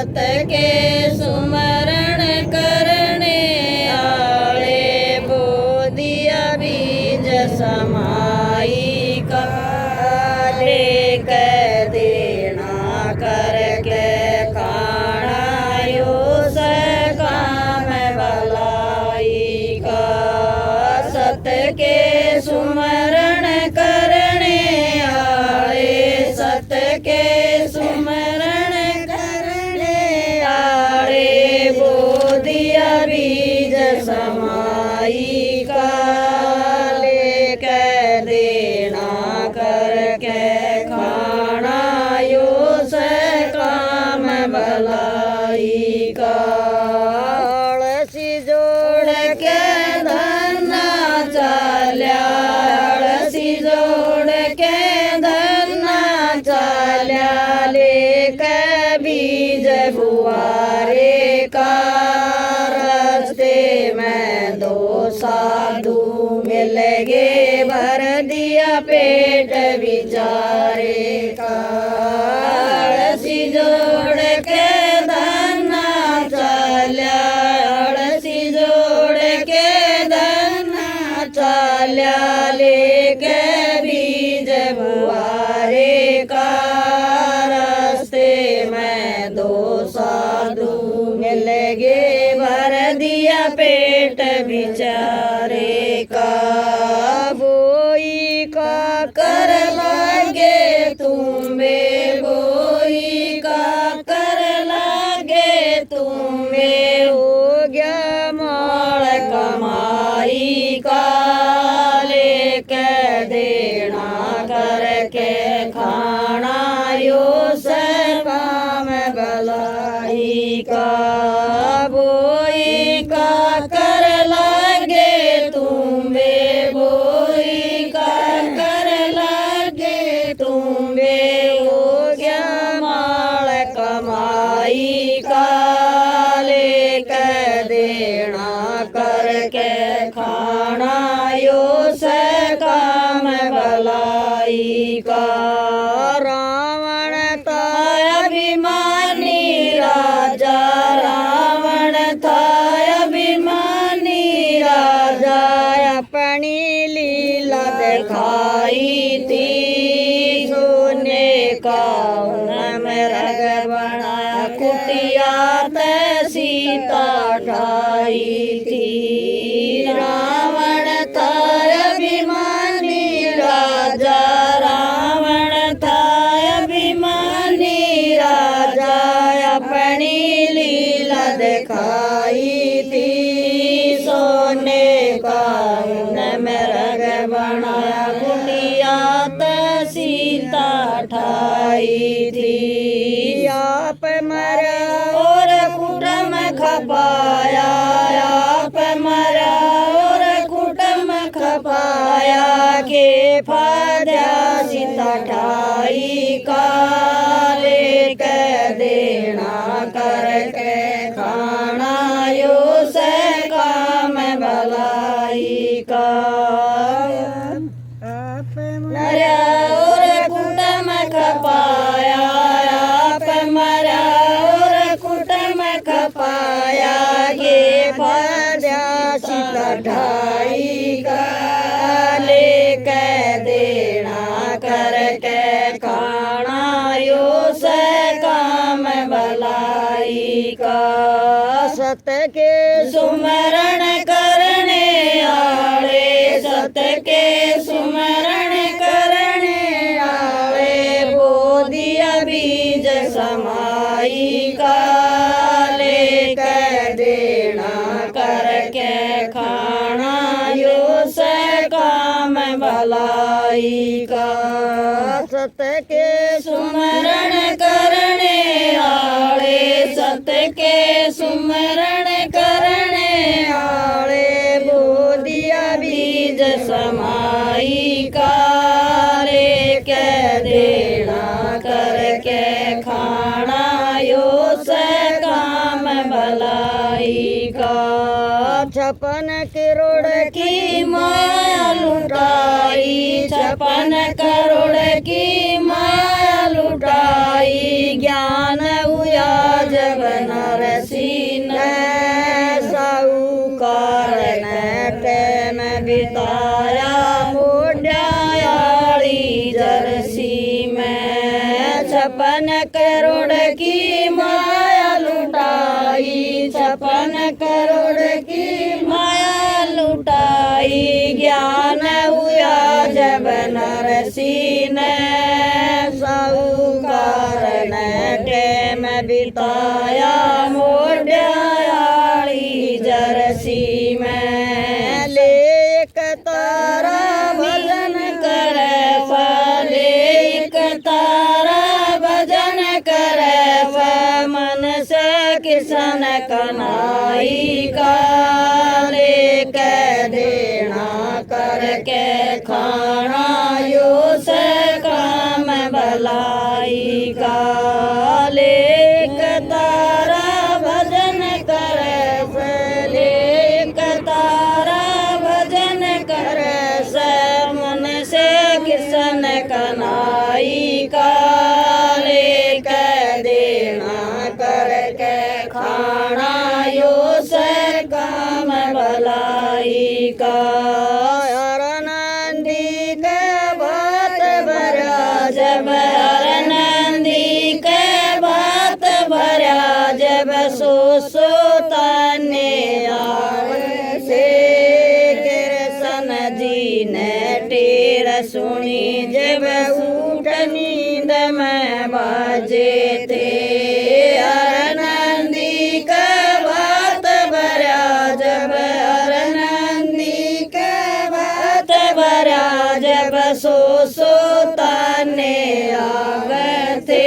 सत के सुमरण करने आले बोधिया बीज समाई काले कह देना करके खाना यो काम भलाई का सत के सुमरण करने आले सत के सुमरण करने आले बोधिया बीज समाई काले कह देना करके खाना यो काम भलाई का अड़सी जोड़ के धना चाल्या अड़सी जोड़ के धना चाल्या लेके बीज बुआरे का रस्ते में दो साधु मिल गए भर दिया पेट बिचारे का अड़सी जोड़ के धना चाल्या अड़सी जोड़ के धना चाल्या लेके बीज बुआरे का रास्ते में दो साधु मिल गए भर दिया पेट बिचारे का बोई का कर लागे तुम्बे बोई का कर लागे तुम्बे हो गया माल कमाई का लेके देना करके खाना यो काम भलाई का बोई का कर लागे तुम्बे बोई का कर लागे तुम्बे हो गया माल कमाई का लेके देना करके खाना यो काम भलाई का रावण था अभिमानी राजा रावण था अभिमानी राजा अपनी लीला दिखाई थी सोने का रग बना कुटिया ते सीता ठाई थी रावण था अभिमानी राजा रावण था अभिमानी राजा अपनी लीला दिखाई थी सोने का रग बना कुटिया ते सीता ठाई थी आप मरा और कुटुम खपाया आप मरा और कुटुम खपाया के फाद्या सीता ठाई काले कह देना करके खाना यो काम भलाई का नरा और कुटुम खपाया आप मरा और कुटुम खपाया गे फाद्या सीता ठाई काले कह देना करके खाना यो काम भलाई का सत के सुमरण करने आले सत के सुमरण करने आले बोधिया बीज समाई काले कह देना करके खाना यो काम भलाई का सत के सुमरण करने आले सत के सुमरण करने आले बोधिया बीज समाई काले कह देना करके खाना यो काम भलाई का छपन करोड़ की माया लुटाई छपन करोड़ की माया लुटाई ज्ञान हुआ जब बिताया मोढ्या आली जर्सी में 56 करोड़ की माया लुटाई 56 करोड़ की माया लुटाई ज्ञान हुआ जब नरसी ने साहूकार ने टेम बिताया मोढ्या आली जर्सी में लेक तारा भजन करे लेक तारा भजन करे मन से किसन कनाई का लेके देना करके खाना यो से काम भलाई का लेक तारा भजन करे लेक तारा भजन करे मन से किसन कनाई का लेके देना करके खाना यो से काम भलाई का नंदी के बात भरा जब नंदी के बात भरा जब सो तने से कृष्ण जी ने टेर सुनी जब उठ नींद में बाजे थे नंदी का बात भरा जब नंदी के बात भरा जब सो तने आग थे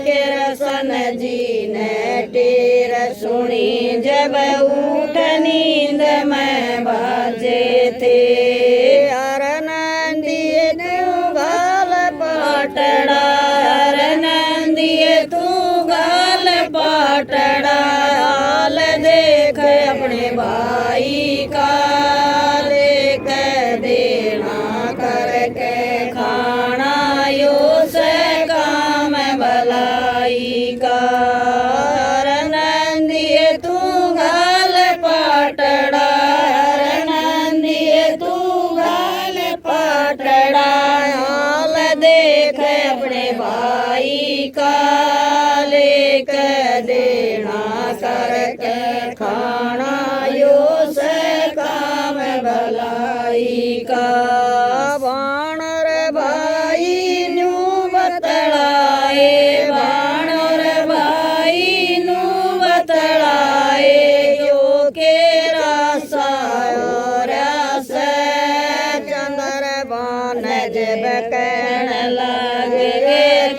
कृष्ण जी ने टेर सुनी जब उठ नींद में बाजे थे नंदी तू गाल पाटड़ा नंदी तू गाल पाटड़ा हाल देख अपने भाई का लेके देना करके खाना यो से काम भलाई का नंदी तू गाल पाटड़ा नंदी तू गाल पाटड़ा हाल देख अपने भाई का लेके देना करके खाना यो से काम भलाई का बाणर भाई न्यू बतलाए बाणर भाई न्यू बतलाए यो के रास चंद्र बान जब कहन लागे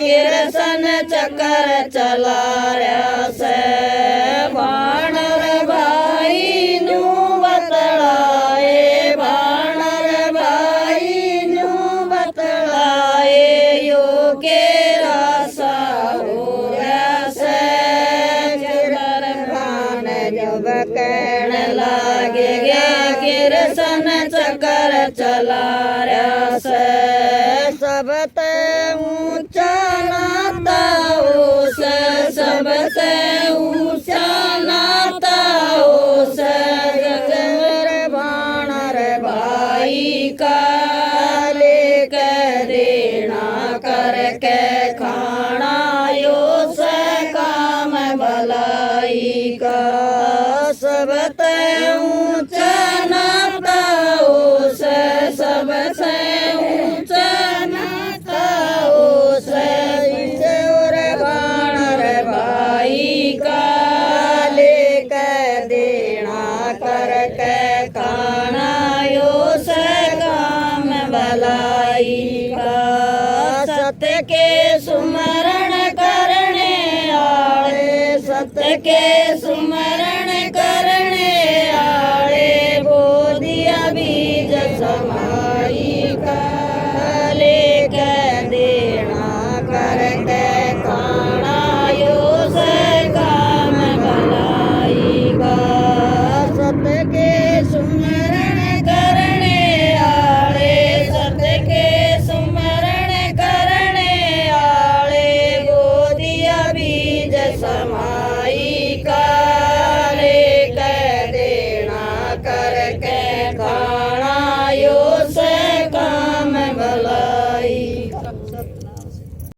कृष्ण चक्कर चला रहा से बाणर भाई न्यू बतलाए बाणर भाई न्यू बतलाए यो के रासा हो रहा से चंद्र बान जब कहन लागे कृष्ण चक्कर चला रहा से सबते ऊंचा नाता उस सबसे ऊंचा नाता उस जगमर बाणर भाई का लेके देना करके खाना यो से काम भलाई का सबते ऊंचा नाता उस सबसे ऊंचा नाता उस और बाणर भाई का लेके देना करके खाना यो से काम भलाई का सत्य के सुमरण करने आले सत्य के सुमरण करने आले बोधिया बीज समाई का लेके देना करके खाना यो से काम भलाई का सत्य के सुमरण करने आले सत्य के सुमरण करने आले गोदिया बीज समाई का लेके देना करके